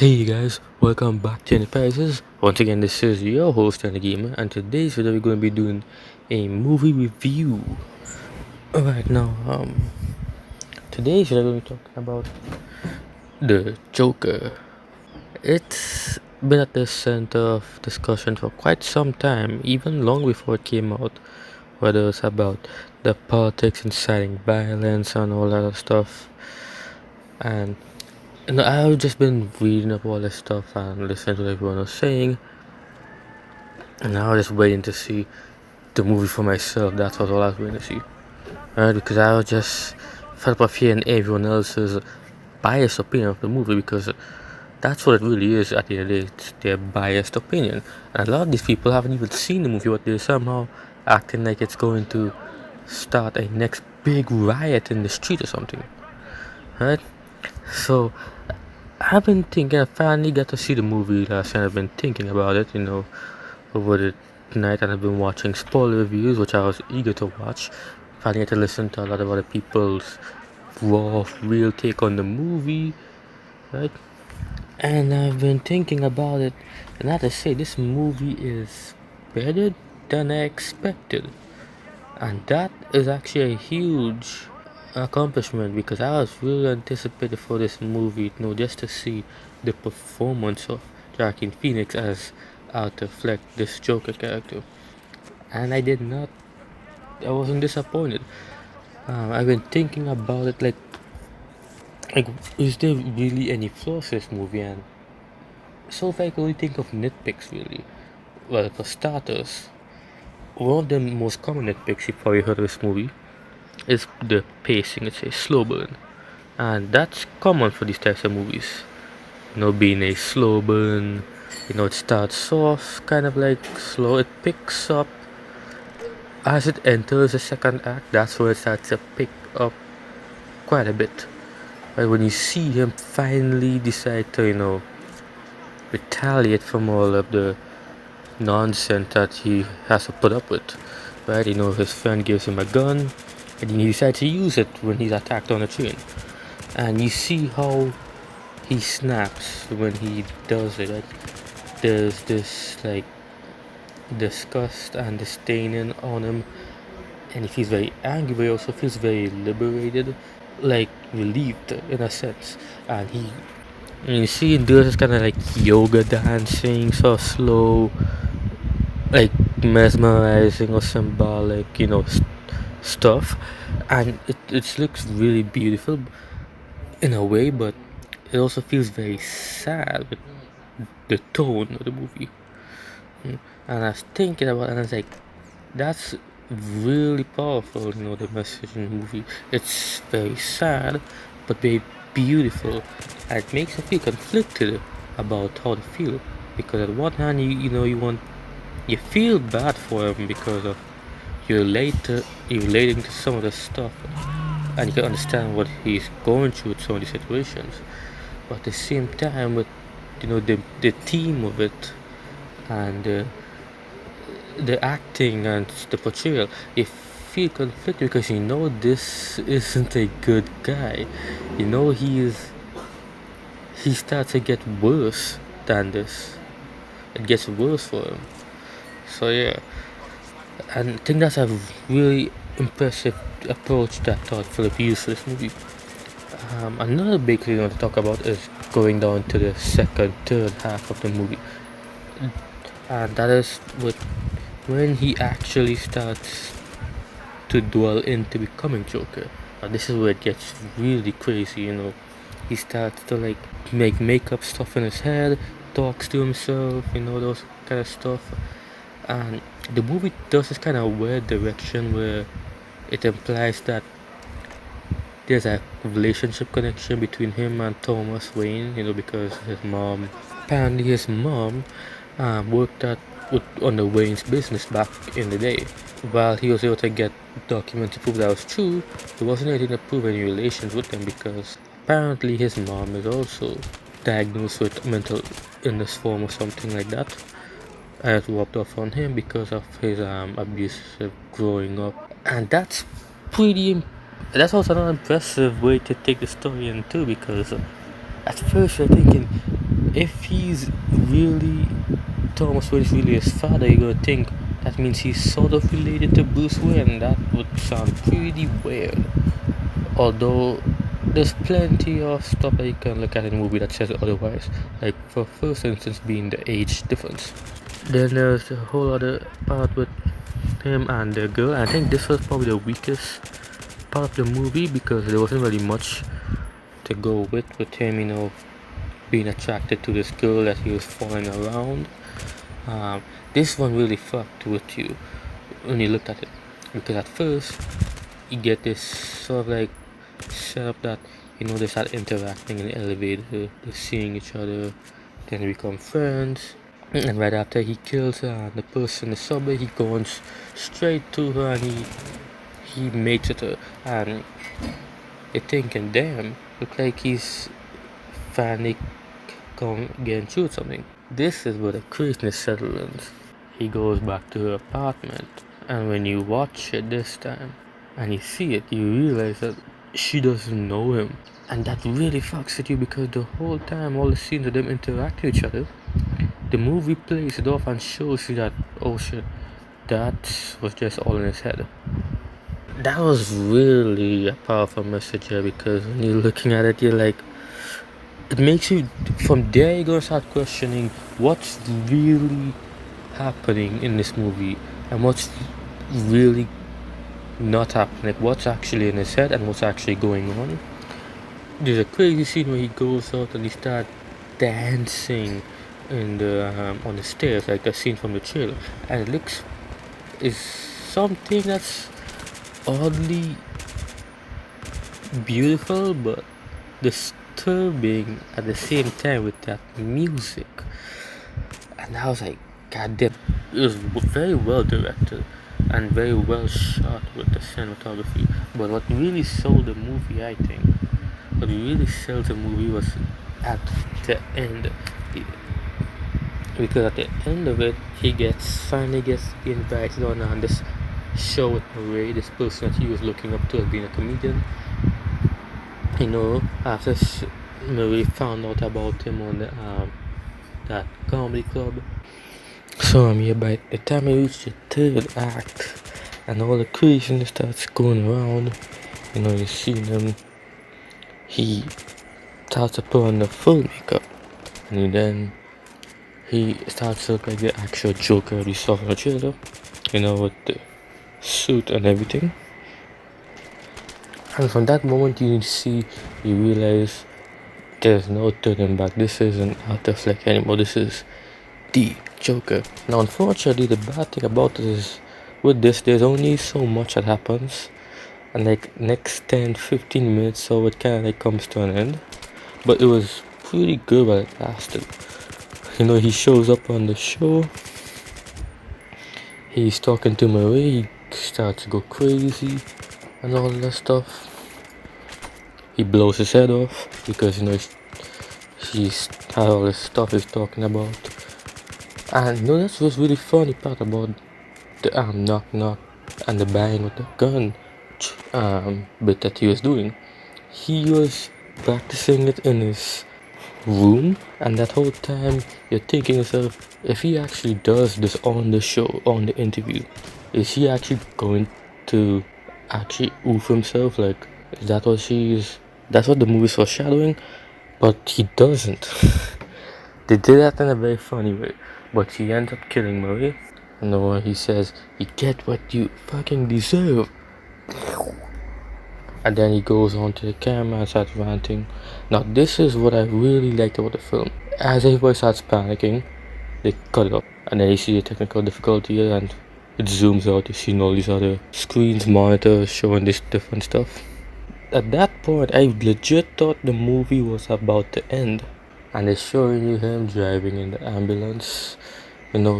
Hey guys, welcome back to Enterprises. Once again, this is your host and gamer, and today's video we're going to be doing a movie review. Alright, now, today's video we're going to be talking about the Joker. It's been at the center of discussion for quite some time, even long before it came out, whether it's about the politics inciting violence and all that other stuff. And I've just been reading up all this stuff and listening to what everyone was saying. And I was just waiting to see the movie for myself. That's what all I was waiting to see. Because I was just fed up of hearing everyone else's biased opinion of the movie, because that's what it really is at the end of the day. It's their biased opinion. And a lot of these people haven't even seen the movie, but they're somehow acting like it's going to start a next big riot in the street or something. Right? So I've been thinking, I finally got to see the movie last night. I've been thinking about it, over the night, and I've been watching spoiler reviews, which I was eager to watch. Finally, get to listen to a lot of other people's raw, real take on the movie, right? And I've been thinking about it, and I have to say, this movie is better than I expected, and that is actually a huge accomplishment, because I was really anticipated for this movie, just to see the performance of Joaquin Phoenix as Arthur Fleck, this Joker character, and I wasn't disappointed. I've been thinking about it, like, is there really any flaws in this movie? And so if I can only think of nitpicks, really, well, for starters, one of the most common nitpicks you've probably heard of this movie is the pacing. It's a slow burn, and that's common for these types of movies. Being a slow burn. It starts off kind of like slow. It picks up as it enters the second act. That's where it starts to pick up quite a bit. Right, when you see him finally decide to, retaliate from all of the nonsense that he has to put up with. Right, his friend gives him a gun, and he decides to use it when he's attacked on a train. And you see how he snaps when he does it. Right? There's this like disgust and disdain on him, and he feels very angry, but he also feels very liberated, like relieved in a sense. And you see him do this kind of like yoga dancing, so slow, like mesmerizing or symbolic, stuff, and it looks really beautiful in a way, but it also feels very sad with the tone of the movie. And I was thinking about it, and I was like, that's really powerful, the message in the movie. It's very sad, but very beautiful, and it makes you feel conflicted about how to feel. Because at one hand, you feel bad for him because of you're relating to some of the stuff, and you can understand what he's going through with some of these situations. But at the same time, with the theme of it, and the acting and the portrayal, you feel conflicted, because this isn't a good guy. He starts to get worse than this. It gets worse for him. So yeah, and I think that's a really impressive approach that Todd Phillips used for this movie. Another big thing I want to talk about is going down to the second, third half of the movie, and that is when he actually starts to dwell into becoming Joker. This is where it gets really crazy. He starts to like make makeup stuff in his head, talks to himself, those kind of stuff. And the movie does this kind of weird direction where it implies that there's a relationship connection between him and Thomas Wayne, because apparently his mom worked on the Wayne's business back in the day. While he was able to get documents to prove that was true, he wasn't able to prove any relations with them, because apparently his mom is also diagnosed with mental illness form or something like that, and it rubbed off on him because of his abusive growing up. And that's also an impressive way to take the story in too, because at first you're thinking, if he's really Thomas Wayne is really his father, you're gonna think that means he's sort of related to Bruce Wayne. That would sound pretty weird. Although there's plenty of stuff that you can look at in the movie that says otherwise. Like for first instance being the age difference. Then there's a whole other part with him and the girl. I think this was probably the weakest part of the movie because there wasn't really much to go with him, being attracted to this girl that he was following around. This one really fucked with you when you looked at it because at first you get this sort of like setup that they start interacting in the elevator, they're seeing each other, then they become friends, and right after he kills her and the person in the subway, he goes straight to her and he makes it her, and you're thinking, damn, look like he's finally getting through something. This is where the craziness settles. He goes back to her apartment, and when you watch it this time and you see it, you realize that she doesn't know him, and that really fucks with you because the whole time, all the scenes of them interact with each other, the movie plays it off and shows you that, oh shit, that was just all in his head. That was really a powerful message here because when you're looking at it, you're like, it makes you, from there you're gonna start questioning what's really happening in this movie and what's really not happening, like what's actually in his head and what's actually going on. There's a crazy scene where he goes out and he starts dancing in the on the stairs, like a scene from the trailer, and it looks is something that's oddly beautiful but disturbing at the same time with that music. And I was like, god damn, it was very well directed and very well shot with the cinematography. But what really sold the movie, I think, what really sold the movie was at the end. Because at the end of it, he finally gets invited on this show with Murray, this person that he was looking up to as being a comedian. After Murray found out about him on that comedy club. So by the time I reach the third act and all the craziness starts going around, you see him, he starts to put on the full makeup, and then he starts to look like the actual Joker we saw in the trailer, with the suit and everything. And from that moment you realize there's no turning back. This isn't Arthur Fleck anymore, this is the Joker. Now unfortunately the bad thing about this is with this there's only so much that happens, and like next 10-15 minutes so it kinda like comes to an end. But it was pretty good while it lasted. He shows up on the show, he's talking to Marie, he starts to go crazy and all that stuff. He blows his head off because he's had all this stuff he's talking about. And that was really funny part about the knock knock and the bang with the gun bit that he was doing. He was practicing it in his room, and that whole time you're thinking yourself, if he actually does this on the show, on the interview, is he actually going to actually oof himself? Like, is that what that's what the movie's foreshadowing? But he doesn't. They did that in a very funny way, but he ends up killing Marie, and the one he says, you get what you fucking deserve. And then he goes on to the camera and starts ranting. Now this is what I really liked about the film. As everybody starts panicking, they cut it up, and then you see the technical difficulty and it zooms out. You see all these other screens, monitors showing this different stuff. At that point I legit thought the movie was about to end, and they're showing you him driving in the ambulance,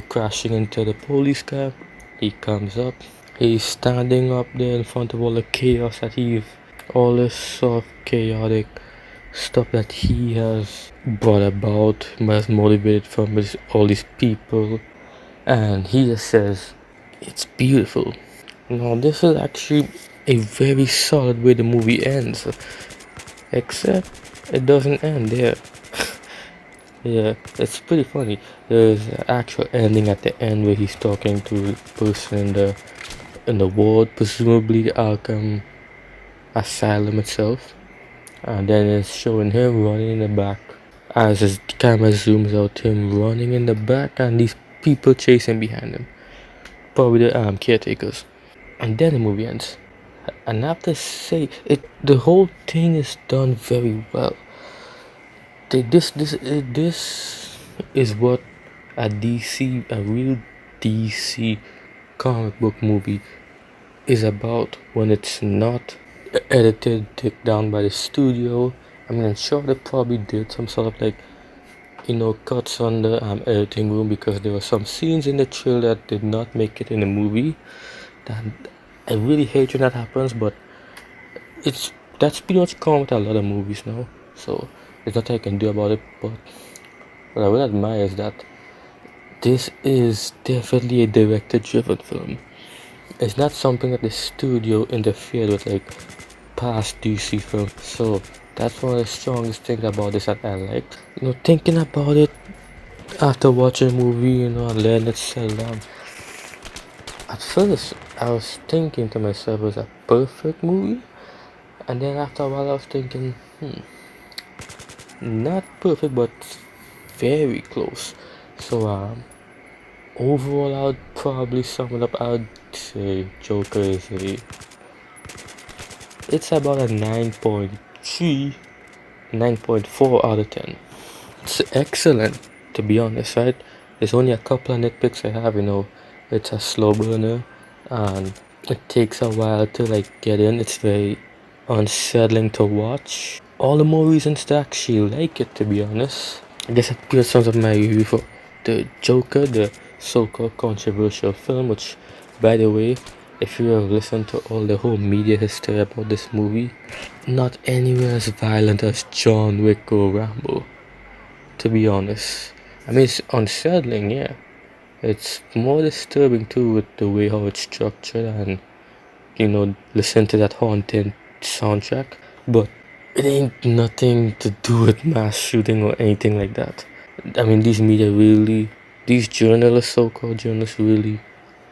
crashing into the police car. He comes up, he's standing up there in front of all the chaos that all this sort of chaotic stuff that he has brought about, has motivated from all these people, and he just says, it's beautiful. Now this is actually a very solid way the movie ends, except it doesn't end there. Yeah, it's pretty funny. There's an actual ending at the end where he's talking to the person in the ward, presumably the Arkham Asylum itself, and then it's showing him running in the back. As his camera zooms out, him running in the back, and these people chasing behind him, probably the caretakers. And then the movie ends. And I have to say, the whole thing is done very well. This is what a real DC comic book movie is about when it's not edited, taken down by the studio. I mean, I'm sure they probably did some sort of like, cuts on the editing room, because there were some scenes in the trailer that did not make it in the movie. That I really hate when that happens, but that's pretty much common with a lot of movies now. So there's nothing I can do about it. But what I will admire is that this is definitely a director-driven film. It's not something that the studio interfered with like past DC films. So that's one of the strongest things about this that I like. Thinking about it after watching the movie, and letting it settle down. At first, I was thinking to myself, it was a perfect movie, and then after a while, I was thinking, not perfect, but very close. So, overall, I would probably sum it up. I would say Joker it's about a 9.3, 9.4 out of 10. It's excellent, to be honest, right? There's only a couple of nitpicks I have, it's a slow burner, and it takes a while to like get in. It's very unsettling to watch. All the more reasons to actually like it, to be honest. I guess that pretty sums up my review for the Joker, the so-called controversial film, which, by the way, if you have listened to all the whole media history about this movie, not anywhere as violent as John Wick or Rambo, to be honest. I mean, it's unsettling, yeah. It's more disturbing too, with the way how it's structured, and listen to that haunting soundtrack. But it ain't nothing to do with mass shooting or anything like that. I mean, these journalists, so-called journalists, really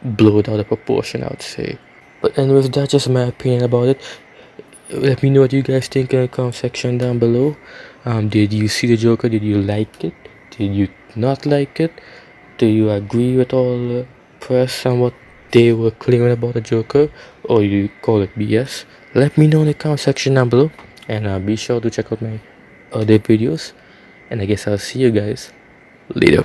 blow it out of proportion, I would say. But anyways, that's just my opinion about it. Let me know what you guys think in the comment section down below. Did you see the Joker? Did you like it? Did you not like it? Do you agree with all the press and what they were claiming about the Joker, or you call it BS? Let me know in the comment section down below, and be sure to check out my other videos. And I guess I'll see you guys later.